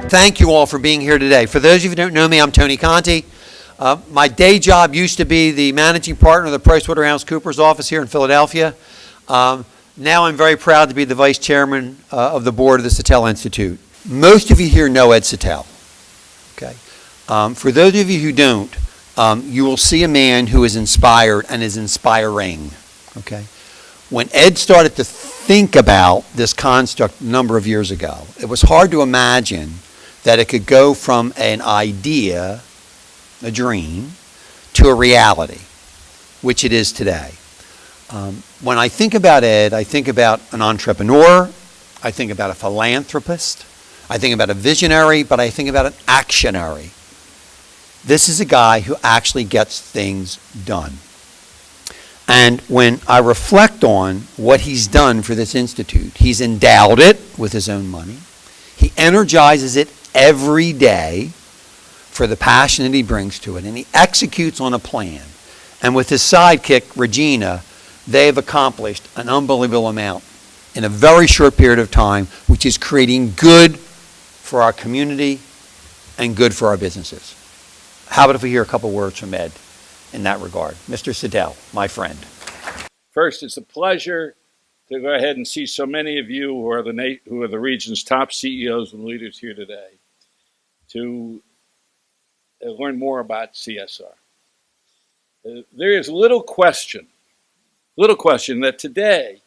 Thank you all for being here today. For those of you who don't know me, I'm Tony Conti. My day job used to be the managing partner of the PricewaterhouseCoopers office here in Philadelphia. Now I'm very proud to be the vice chairman of the board of the Satell Institute. Most of you here know Ed Satell. Okay. For those of you who don't, you will see a man who is inspired and is inspiring. Okay. When Ed started to think about this construct a number of years ago, it was hard to imagine that it could go from an idea, a dream, to a reality, which it is today. When I think about Ed, I think about an entrepreneur, I think about a philanthropist, I think about a visionary, but I think about an actionary. This is a guy who actually gets things done. And when I reflect on what he's done for this institute, he's endowed it with his own money. He energizes it every day for the passion that he brings to it, and he executes on a plan. And with his sidekick, Regina, they have accomplished an unbelievable amount in a very short period of time, which is creating good for our community and good for our businesses. How about if we hear a couple words from Ed in that regard? Mr. Satell, my friend. First, it's a pleasure to go ahead and see so many of you who are the region's top CEOs and leaders here today to learn more about CSR. There is little question that today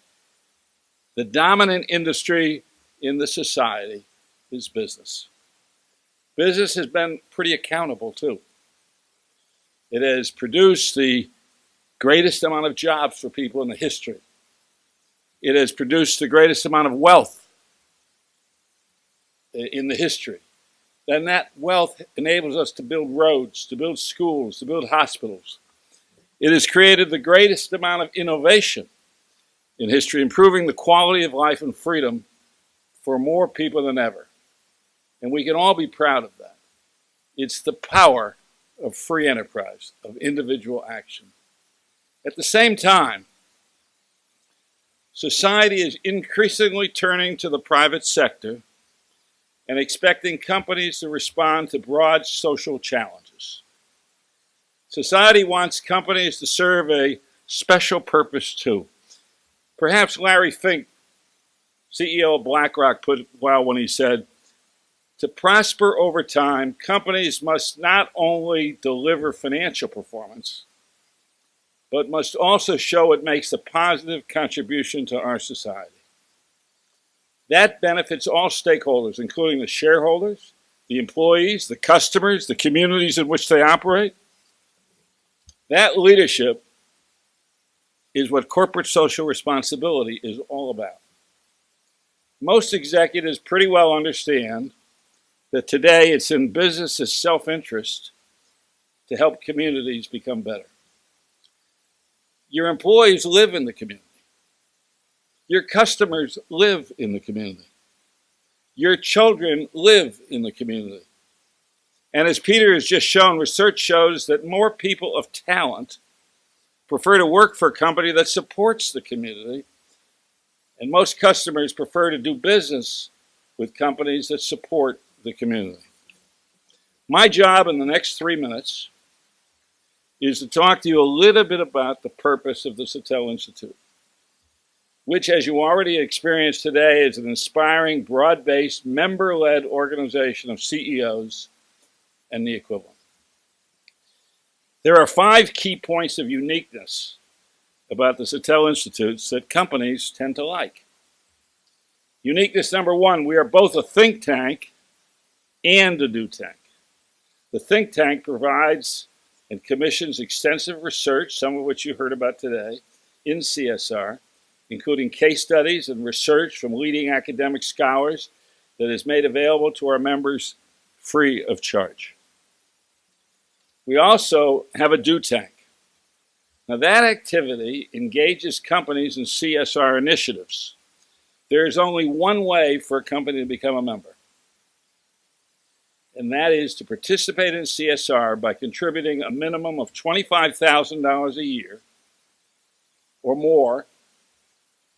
the dominant industry in the society is business. Business has been pretty accountable too. It has produced the greatest amount of jobs for people in the history. It has produced the greatest amount of wealth in the history. Then that wealth enables us to build roads, to build schools, to build hospitals. It has created the greatest amount of innovation in history, improving the quality of life and freedom for more people than ever. And we can all be proud of that. It's the power of free enterprise, of individual action. At the same time, society is increasingly turning to the private sector and expecting companies to respond to broad social challenges. Society wants companies to serve a special purpose too. Perhaps Larry Fink, CEO of BlackRock, put it well when he said, to prosper over time, companies must not only deliver financial performance, but must also show it makes a positive contribution to our society. That benefits all stakeholders, including the shareholders, the employees, the customers, the communities in which they operate. That leadership is what corporate social responsibility is all about. Most executives pretty well understand that today it's in business's self-interest to help communities become better. Your employees live in the community. Your customers live in the community. Your children live in the community. And as Peter has just shown, research shows that more people of talent prefer to work for a company that supports the community, and most customers prefer to do business with companies that support the community. My job in the next 3 minutes is to talk to you a little bit about the purpose of the Satell Institute, which, as you already experienced today, is an inspiring, broad-based, member-led organization of CEOs and the equivalent. There are 5 key points of uniqueness about the Satell Institutes that companies tend to like. Uniqueness number 1, we are both a think tank and a do tank. The think tank provides and commissions extensive research, some of which you heard about today, in CSR, including case studies and research from leading academic scholars that is made available to our members free of charge. We also have a do tank. Now that activity engages companies in CSR initiatives. There is only one way for a company to become a member, and that is to participate in CSR by contributing a minimum of $25,000 a year or more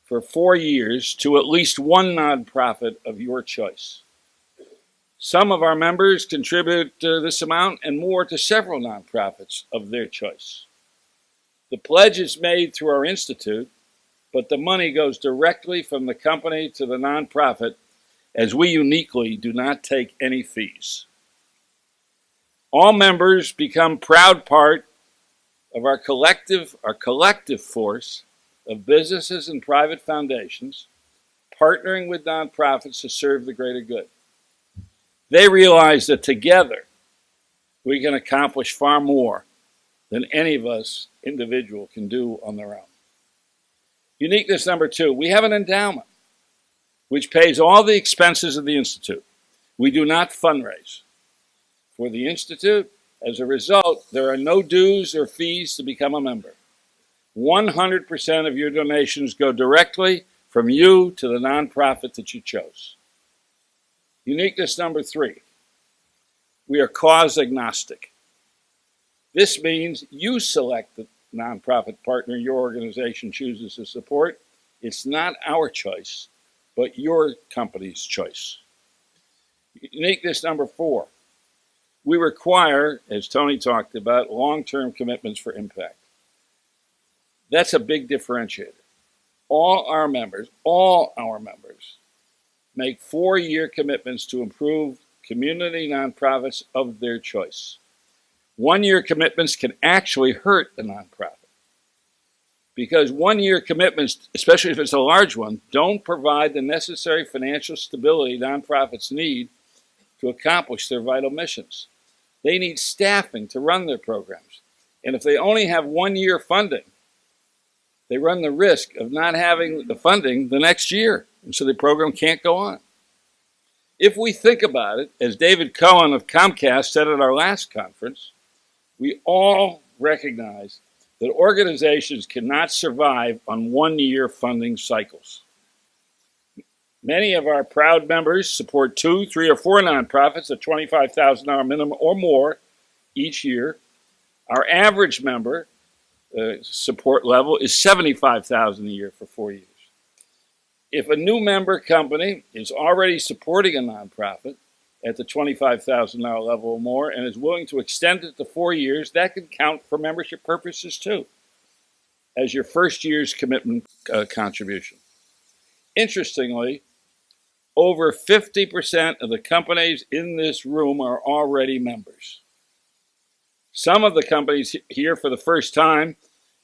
for 4 years to at least one nonprofit of your choice. Some of our members contribute this amount and more to several nonprofits of their choice. The pledge is made through our institute, but the money goes directly from the company to the nonprofit, as we uniquely do not take any fees. All members become proud part of our collective force of businesses and private foundations partnering with nonprofits to serve the greater good. They realize that together we can accomplish far more than any of us individual can do on their own. Uniqueness number 2, we have an endowment which pays all the expenses of the Institute. We do not fundraise for the Institute. As a result, there are no dues or fees to become a member. 100% of your donations go directly from you to the nonprofit that you chose. Uniqueness number 3, we are cause agnostic. This means you select the nonprofit partner your organization chooses to support. It's not our choice, but your company's choice. Uniqueness number 4, we require, as Tony talked about, long-term commitments for impact. That's a big differentiator. All our members make 4-year commitments to improve community nonprofits of their choice. 1-year commitments can actually hurt a nonprofit because 1-year commitments, especially if it's a large one, don't provide the necessary financial stability nonprofits need to accomplish their vital missions. They need staffing to run their programs. And if they only have 1-year funding, they run the risk of not having the funding the next year. And so the program can't go on. If we think about it, as David Cohen of Comcast said at our last conference, we all recognize that organizations cannot survive on 1-year funding cycles. Many of our proud members support 2, 3, or 4 nonprofits at $25,000 minimum or more each year. Our average member support level is $75,000 a year for 4 years. If a new member company is already supporting a nonprofit at the $25,000 level or more and is willing to extend it to 4 years, that can count for membership purposes too, as your first year's commitment contribution. Interestingly, over 50% of the companies in this room are already members. Some of the companies here for the first time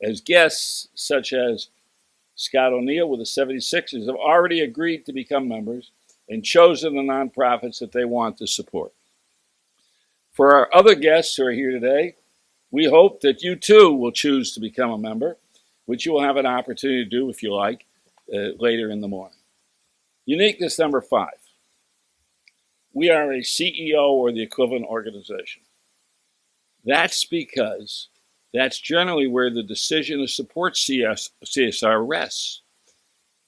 as guests, such as Scott O'Neill with the 76ers, have already agreed to become members and chosen the nonprofits that they want to support. For our other guests who are here today, we hope that you too will choose to become a member, which you will have an opportunity to do if you like later in the morning. Uniqueness number 5, we are a CEO or the equivalent organization. That's because that's generally where the decision to support CSR rests.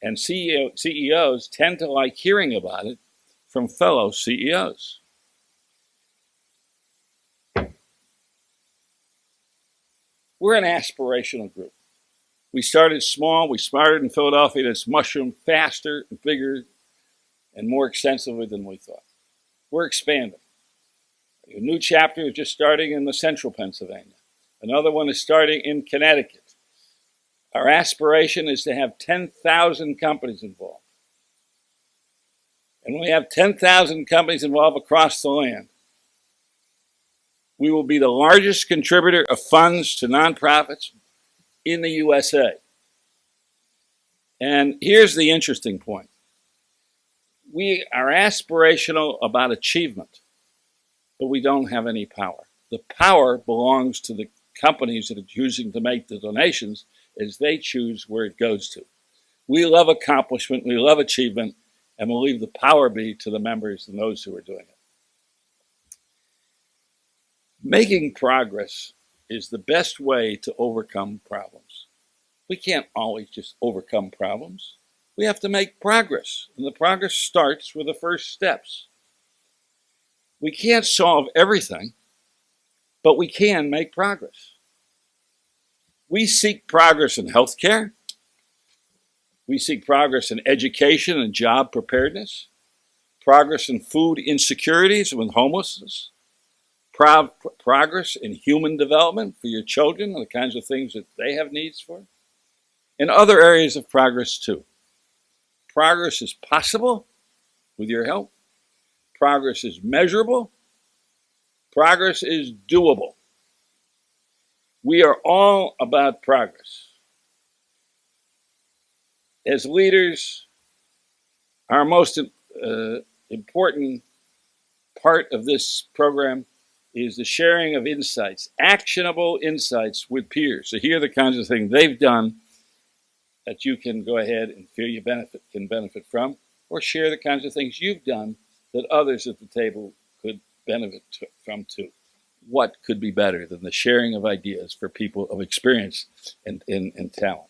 And CEOs tend to like hearing about it from fellow CEOs. We're an aspirational group. We started small. We started in Philadelphia, and it's mushroomed faster and bigger and more extensively than we thought. We're expanding. A new chapter is just starting in the central Pennsylvania. Another one is starting in Connecticut. Our aspiration is to have 10,000 companies involved. And when we have 10,000 companies involved across the land, we will be the largest contributor of funds to nonprofits in the USA. And here's the interesting point. We are aspirational about achievement, but we don't have any power. The power belongs to the companies that are choosing to make the donations as they choose where it goes to. We love accomplishment, we love achievement, and we'll leave the power be to the members and those who are doing it. Making progress is the best way to overcome problems. We can't always just overcome problems. We have to make progress, and the progress starts with the first steps. We can't solve everything, but we can make progress. We seek progress in healthcare. We seek progress in education and job preparedness, progress in food insecurities with homelessness, progress in human development for your children and the kinds of things that they have needs for, and other areas of progress too. Progress is possible with your help. Progress is measurable. Progress is doable. We are all about progress. As leaders, our most important part of this program is the sharing of insights, actionable insights with peers. So here are the kinds of things they've done that you can go ahead and feel you can benefit from, or share the kinds of things you've done that others at the table could benefit from too. What could be better than the sharing of ideas for people of experience and talent?